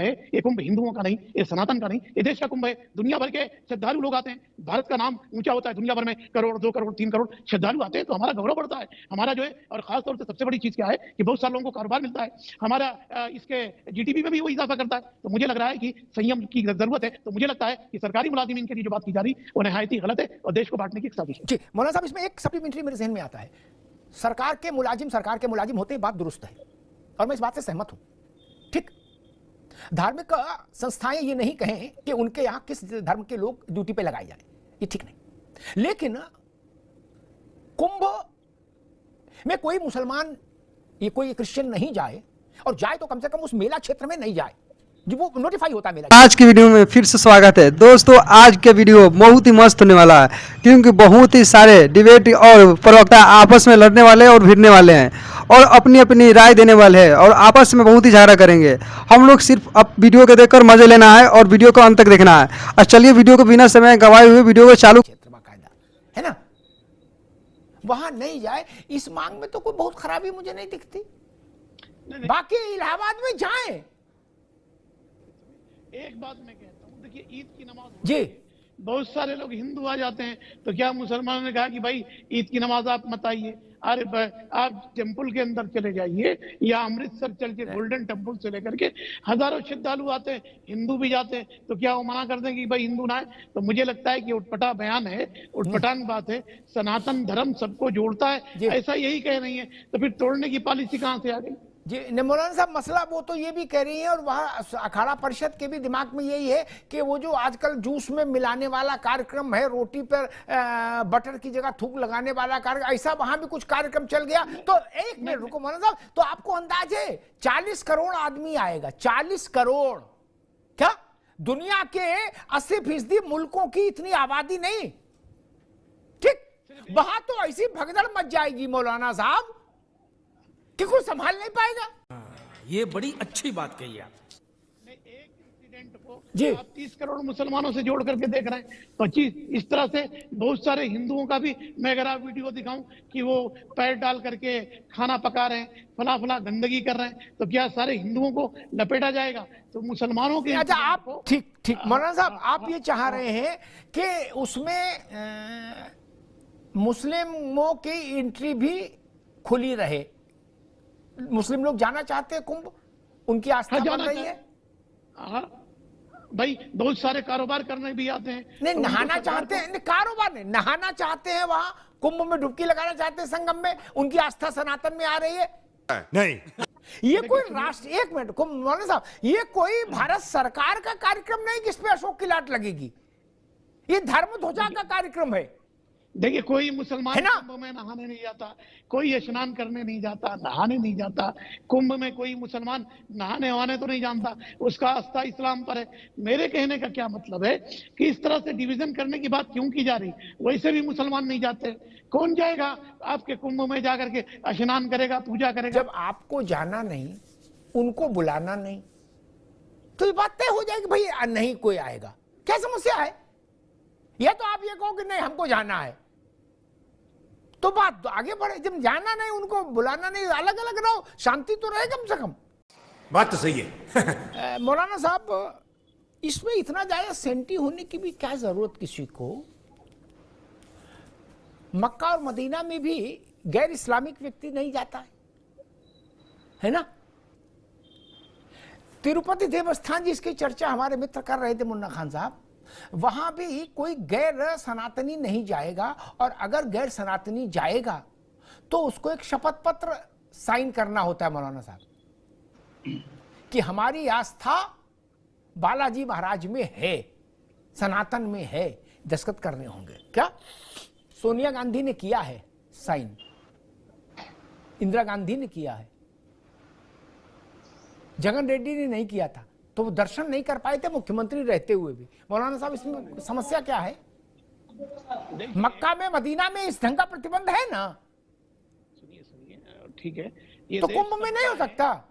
है, ये कुंभ हिंदुओं का नहीं, ये सनातन का नहीं, ये देश का कुंभ है। दुनिया भर के श्रद्धालु लोग आते हैं, भारत का नाम ऊंचा होता है, दुनिया भर में करोड़, 2 करोड़, 3 करोड़ श्रद्धालु आते हैं, तो हमारा गौरव बढ़ता है। हमारा जो है, और खासतौर से सबसे बड़ी चीज क्या है कि बहुत सारे लोगों को कारोबार मिलता है, हमारा इसके जीडीपी में भी वो इजाफा करता है। तो मुझे लग रहा है कि संयम की जरूरत है। तो मुझे लगता है कि सरकारी मुलाजिमीन के लिए जो बात की जा रही है वो नहायत ही गलत है और देश को बांटने की एक साजिश है। जी मौलाना साहब, इसमें एक सप्लीमेंट्री मेरे जहन में आता है। सरकार के मुलाजिम होते बात दुरुस्त है और मैं इस बात से सहमत हूं, ठीक। धार्मिक संस्थाएं ये नहीं कहें कि उनके यहां किस धर्म के लोग ड्यूटी पे लगाए जाए, ये ठीक नहीं। लेकिन कुंभ में कोई मुसलमान, ये कोई क्रिश्चियन नहीं जाए, और जाए तो कम से कम उस मेला क्षेत्र में नहीं जाए, जो वो नोटिफाई होता है मेला। आज की वीडियो में फिर से स्वागत है दोस्तों। आज के वीडियो बहुत ही मस्त होने वाला है, क्योंकि बहुत ही सारे डिबेट और प्रवक्ता आपस में लड़ने वाले और भिड़ने वाले हैं और अपनी अपनी राय देने वाले हैं और आपस में बहुत ही झगड़ा करेंगे। हम लोग सिर्फ अब वीडियो को देखकर मजे लेना है और वीडियो को अंत तक देखना है। और चलिए वीडियो को बिना समय गवाए हुए वीडियो को चालू। क्षेत्र बाकायदा है ना, वहां नहीं जाए, इस मांग में तो कोई बहुत खराबी मुझे नहीं दिखती। बाकी इलाहाबाद में जाएं। एक बात मैं कहता हूँ, देखिए ईद की नमाज जी, बहुत सारे लोग हिंदू आ जाते हैं, तो क्या मुसलमानों ने कहा कि भाई ईद की नमाज आप मत आइए? अरे आप टेम्पल के अंदर चले जाइए, या अमृतसर चल के गोल्डन टेम्पल से लेकर के हजारों श्रद्धालु आते हैं, हिंदू भी जाते हैं, तो क्या वो मना कर दें कि भाई हिंदू ना आए? तो मुझे लगता है कि उटपटा बयान है, उटपटांग बात है। सनातन धर्म सबको जोड़ता है, ऐसा यही कह रही है, तो फिर तोड़ने की पॉलिसी कहां से आ गई? जी मौलाना साहब, मसला वो तो ये भी कह रही है, और वहाँ अखाड़ा परिषद के भी दिमाग में यही है कि वो जो आजकल जूस में मिलाने वाला कार्यक्रम है, रोटी पर बटर की जगह थूक लगाने वाला कार्यक्रम, ऐसा वहां भी कुछ कार्यक्रम चल गया। तो एक मिनट रुको मौलाना साहब, तो आपको अंदाज है 40 करोड़ आदमी आएगा? 40 करोड़ क्या? दुनिया के 80% मुल्कों की इतनी आबादी नहीं, ठीक? वहां तो ऐसी भगदड़ मच जाएगी मौलाना साहब कि कोई संभाल नहीं पाएगा। ये बड़ी अच्छी बात कही आप। एक इंसिडेंट को जी, आप 30 करोड़ मुसलमानों से जोड़ करके देख रहे हैं। 25 इस तरह से बहुत सारे हिंदुओं का भी मैं अगर आप वीडियो दिखाऊं कि वो पैर डाल करके खाना पका रहे हैं, फला फला गंदगी कर रहे हैं, तो क्या सारे हिंदुओं को लपेटा जाएगा? तो मुसलमानों के अच्छा, आप ठीक मौलाना साहब, आप ये चाह रहे हैं कि उसमें मुस्लिमों की एंट्री भी खुली रहे? मुस्लिम लोग जाना चाहते हैं कुंभ, उनकी आस्था बन रही है। भाई बहुत सारे कारोबार करने भी आते हैं। नहीं, तो नहाना चाहते हैं, कारोबार नहीं, नहाना चाहते हैं, वहां कुंभ में डुबकी लगाना चाहते हैं संगम में, उनकी आस्था सनातन में आ रही है। नहीं, ये कोई राष्ट्र, एक मिनट कुंभ मौलाना साहब, ये कोई भारत सरकार का कार्यक्रम नहीं जिसपे अशोक की लाट लगेगी। ये धर्म ध्वजा का कार्यक्रम है। देखिए, कोई मुसलमान कुंभ में नहाने नहीं जाता, कोई स्नान करने नहीं जाता, नहाने नहीं जाता। कुंभ में कोई मुसलमान नहाने वहाने तो नहीं जानता, उसका आस्था इस्लाम पर है। मेरे कहने का क्या मतलब है कि इस तरह से डिवीजन करने की बात क्यों की जा रही? वैसे भी मुसलमान नहीं जाते, कौन जाएगा आपके कुंभ में जाकर के स्नान करेगा, पूजा करेगा? जब आपको जाना नहीं, उनको बुलाना नहीं, तो ये बात तय हो जाएगी भाई नहीं कोई आएगा। क्या समस्या है? या तो आप ये कहो कि नहीं हमको जाना है, तो बात तो आगे बढ़े। जब जाना नहीं, उनको बुलाना नहीं, अलग अलग रहो, शांति तो रहे कम से कम। बात तो सही है। मौलाना साहब, इसमें इतना ज्यादा सेंटी होने की भी क्या जरूरत किसी को? मक्का और मदीना में भी गैर इस्लामिक व्यक्ति नहीं जाता है ना? तिरुपति देवस्थान जिसकी चर्चा हमारे मित्र कर रहे थे मुन्ना खान साहब, वहां भी कोई गैर सनातनी नहीं जाएगा, और अगर गैर सनातनी जाएगा तो उसको एक शपथ पत्र साइन करना होता है मौलाना साहब कि हमारी आस्था बालाजी महाराज में है, सनातन में है, दस्तखत करने होंगे। क्या सोनिया गांधी ने किया है साइन, इंदिरा गांधी ने किया है, जगन रेड्डी ने नहीं किया था, तो वो दर्शन नहीं कर पाए थे मुख्यमंत्री रहते हुए भी। मौलाना साहब, इसमें समस्या क्या है? मक्का में मदीना में इस ढंग का प्रतिबंध है ना? सुनिए, ठीक है, ये तो कुंभ में नहीं हो सकता।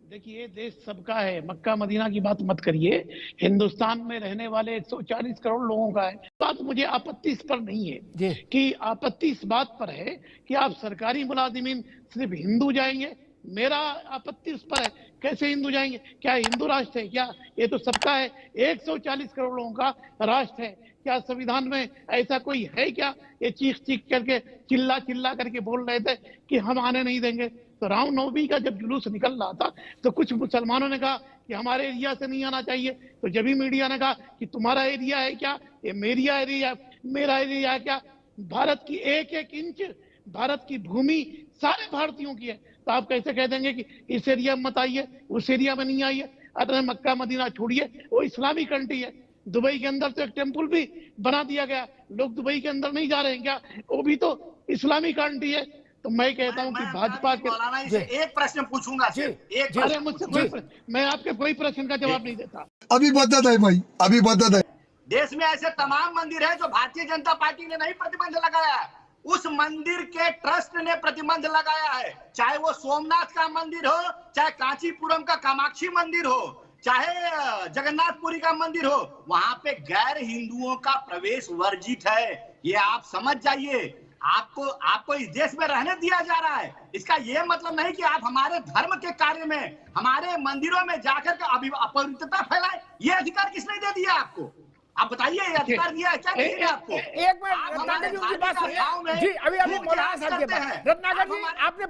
देखिए, देश सबका है, मक्का मदीना की बात मत करिए। हिंदुस्तान में रहने वाले 140 करोड़ लोगों का है। बात मुझे आपत्ति इस पर नहीं है कि आपत्ति इस बात पर है कि आप सरकारी मुलाजिमीन सिर्फ हिंदू जाएंगे मेरा आपत्ति उस पर है। कैसे हिंदू जाएंगे? क्या हिंदू राष्ट्र है क्या? ये तो सबका है, 140 करोड़ लोगों का राष्ट्र है। क्या संविधान में ऐसा कोई है क्या? ये चीख चीख करके चिल्ला चिल्ला करके बोल रहे थे कि हम आने नहीं देंगे। तो रामनवमी का जब जुलूस निकल रहा था तो कुछ मुसलमानों ने कहा कि हमारे एरिया से नहीं आना चाहिए। तो जब भी मीडिया ने कहा कि तुम्हारा एरिया है क्या, ये मेरा एरिया, मेरा एरिया है क्या? भारत की एक एक इंच, भारत की भूमि सारे भारतीयों की है। तो आप कैसे कह देंगे कि इस एरिया में मत आइए, उस एरिया में नहीं आइए? अरे मक्का मदीना छोड़िए, वो इस्लामी कंट्री है। दुबई के अंदर तो एक टेम्पल भी बना दिया गया, लोग दुबई के अंदर नहीं जा रहे हैं क्या? वो भी तो इस्लामी कंट्री है। तो मैं कहता हूँ कि भाजपा के एक प्रश्न पूछूंगा अरे मुझसे कोई, मैं आपके कोई प्रश्न का जवाब नहीं देता। अभी बदत है भाई, अभी बदत है। देश में ऐसे तमाम मंदिर है जो भारतीय जनता पार्टी ने नहीं प्रतिबंध लगाया है, उस मंदिर के ट्रस्ट ने प्रतिबंध लगाया है। चाहे वो सोमनाथ का मंदिर हो, चाहे कांचीपुरम का कामाक्षी मंदिर हो, चाहे जगन्नाथपुरी का मंदिर हो, वहां पे गैर हिंदुओं का प्रवेश वर्जित है। ये आप समझ जाइए। आपको इस देश में रहने दिया जा रहा है, इसका ये मतलब नहीं कि आप हमारे धर्म के कार्य में, हमारे मंदिरों में जाकर के अपवित्रता फैलाए। ये अधिकार किसने दे दिया आपको? आप बताइए, ये अधिकार दिया है क्या? नहीं दिया आपको। एक मिनट रत्नाकर जी उनकी बात सुनिए जी। अभी मौलाना साहब के पास रत्नाकर जी आपने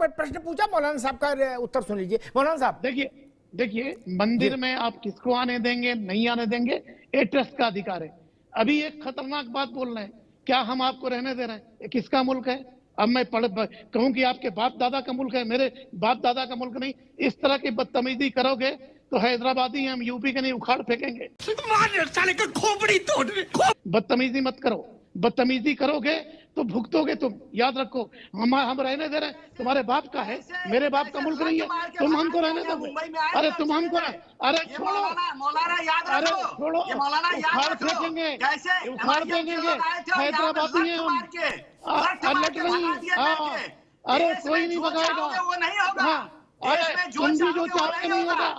प्रश्न पूछा, मौलाना साहब का उत्तर सुन लीजिए। मौलाना साहब देखिए मंदिर में आप किसको आने देंगे नहीं आने देंगे, ये ट्रस्ट का अधिकार है। अभी एक खतरनाक बात बोल रहे हैं, क्या हम आपको रहने दे रहे हैं? ये किसका मुल्क है? अब मैं कहूं कि आपके बाप दादा का मुल्क है, मेरे बाप दादा का मुल्क नहीं। इस तरह की बदतमीजी करोगे तो हैदराबादी हम यूपी के नहीं उखाड़ फेंकेंगे। साले का खोपड़ी तोड़। बदतमीजी मत करो, बदतमीजी करोगे तो भुगतोगे तुम। याद रखो, हम रहने दे रहे हैं, तुम्हारे बाप का है, मेरे बाप का मुल्क नहीं है, तुम हमको रहने दो। अरे तुम हमको, अरे छोड़ो, अरे छोड़ो, उखाड़ फेंकेंगे, उखाड़ फेंकेंगे। हैदराबादी है हम, लट नहीं। अरे कोई नहीं भगाएगा। हाँ, अरे तुम भी जो चाहोगे नहीं होगा,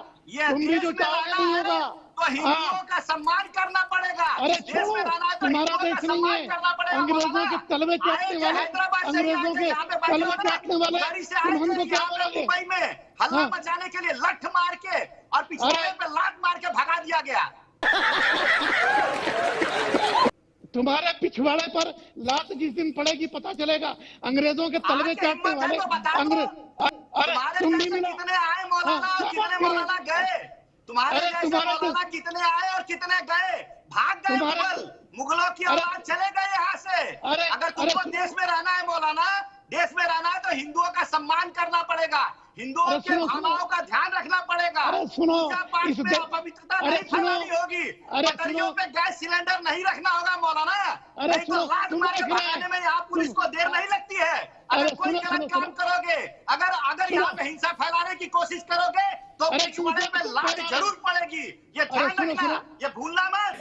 तुम भी जो चाहोगे नहीं होगा। तो हिंदुओं का सम्मान करना पड़ेगा। अरे छोड़ो, तुम्हारा देश नहीं है। अंग्रेजों के तलवे चाटने वाले, अंग्रेजों के तलवे चाटने वाले, तुम हमको क्या बोलोगे? मुंबई में हल्ला मचाने के लिए लठ मार के और पिछवाड़े पे लात मार के भगा दिया गया। तुम्हारे पिछवाड़े पर लात जिस दिन पड़ेगी पता चलेगा। अंग्रेजों के तलवे चाटने वाले अंग्रेज। अरे तुम भी मिलो। कितने आए मौलाना और कितने मौलाना गए? तुम्हारे जैसे मौलाना कितने आए और कितने गए? भाग गए मुगलों की औलाद, चले गए यहाँ से। अगर तुमको देश में रहना है मौलाना, देश में रहना है तो हिंदुओं का सम्मान करना पड़ेगा, हिंदुओं के भावनाओं का ध्यान रखना पड़ेगा। सुनो, पाठ में अपवित्रता नहीं फैलानी होगी, पटरियों पे गैस सिलेंडर नहीं रखना होगा मौलाना। नहीं तो लात मार के भगाने में यहाँ पुलिस को देर नहीं लगती है। अगर कोई गलत काम करोगे, अगर यहाँ पे हिंसा फैलाने की कोशिश करोगे तो पिछवाड़े पे लात जरूर पड़ेगी। ये ध्यान रखना, ये भूलना मत।